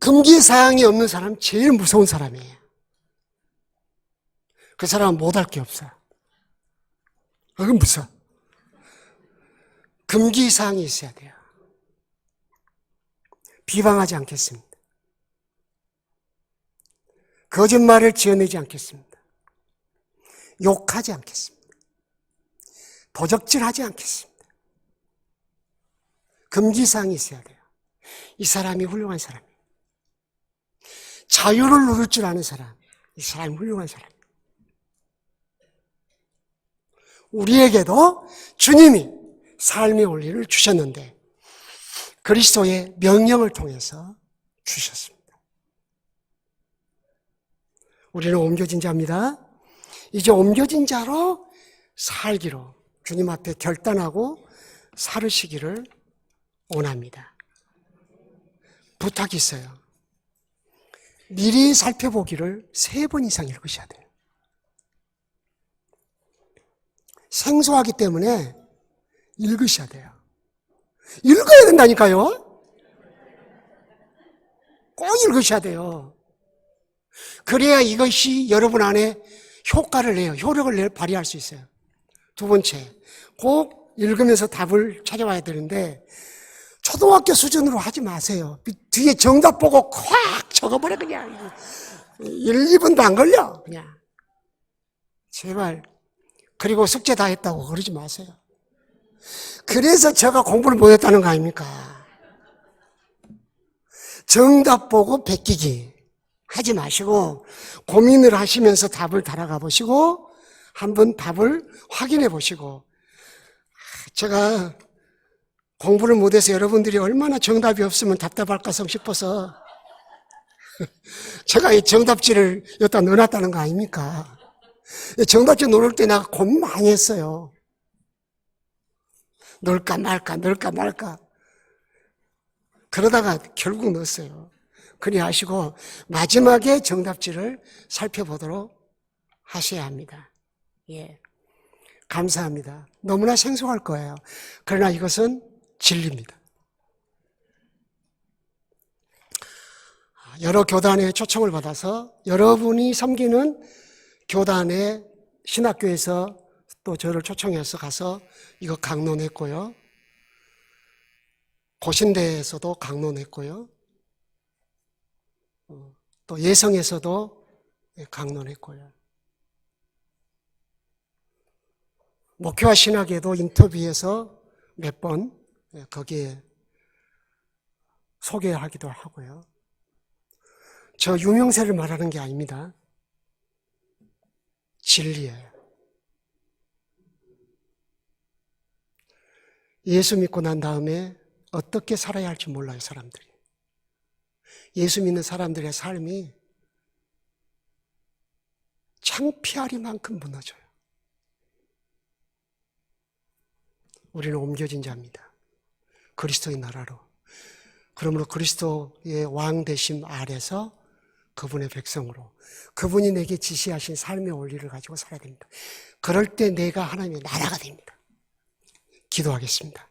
금기사항이 없는 사람 제일 무서운 사람이에요. 그 사람은 못할 게 없어. 그건 무서워. 금기사항이 있어야 돼요. 비방하지 않겠습니다. 거짓말을 지어내지 않겠습니다. 욕하지 않겠습니다. 도적질하지 않겠습니다. 금기사항이 있어야 돼요. 이 사람이 훌륭한 사람이에요. 자유를 누릴 줄 아는 사람, 이 사람이 훌륭한 사람이에요. 우리에게도 주님이 삶의 원리를 주셨는데 그리스도의 명령을 통해서 주셨습니다. 우리는 옮겨진 자입니다. 이제 옮겨진 자로 살기로 주님 앞에 결단하고 살으시기를 원합니다. 부탁이 있어요. 미리 살펴보기를 3번 이상 읽으셔야 돼요. 생소하기 때문에 읽으셔야 돼요. 읽어야 된다니까요. 꼭 읽으셔야 돼요. 그래야 이것이 여러분 안에 효과를 내요. 효력을 발휘할 수 있어요. 두 번째, 꼭 읽으면서 답을 찾아와야 되는데 초등학교 수준으로 하지 마세요. 뒤에 정답 보고 콱 적어버려 그냥. 1, 2분도 안 걸려 그냥. 제발. 그리고 숙제 다 했다고 그러지 마세요. 그래서 제가 공부를 못했다는 거 아닙니까? 정답 보고 베끼기 하지 마시고 고민을 하시면서 답을 달아가 보시고 한번 답을 확인해 보시고, 제가 공부를 못해서 여러분들이 얼마나 정답이 없으면 답답할까 싶어서 제가 이 정답지를 여기다 넣어놨다는 거 아닙니까? 정답지 놓을 때 내가 고민 많이 했어요. 넣을까 말까 그러다가 결국 넣었어요. 그리 하시고 마지막에 정답지를 살펴보도록 하셔야 합니다. 예, 감사합니다. 너무나 생소할 거예요. 그러나 이것은 진리입니다. 여러 교단의 초청을 받아서 여러분이 섬기는 교단의 신학교에서 또 저를 초청해서 가서 이거 강론했고요. 고신대에서도 강론했고요. 또 예성에서도 강론했고요. 목회와 신학에도 인터뷰에서 몇 번 거기에 소개하기도 하고요. 저 유명세를 말하는 게 아닙니다. 진리예요. 예수 믿고 난 다음에 어떻게 살아야 할지 몰라요, 사람들이. 예수 믿는 사람들의 삶이 창피하리만큼 무너져요. 우리는 옮겨진 자입니다. 그리스도의 나라로. 그러므로 그리스도의 왕 되심 아래서 그분의 백성으로, 그분이 내게 지시하신 삶의 원리를 가지고 살아야 됩니다. 그럴 때 내가 하나님의 나라가 됩니다. 기도하겠습니다.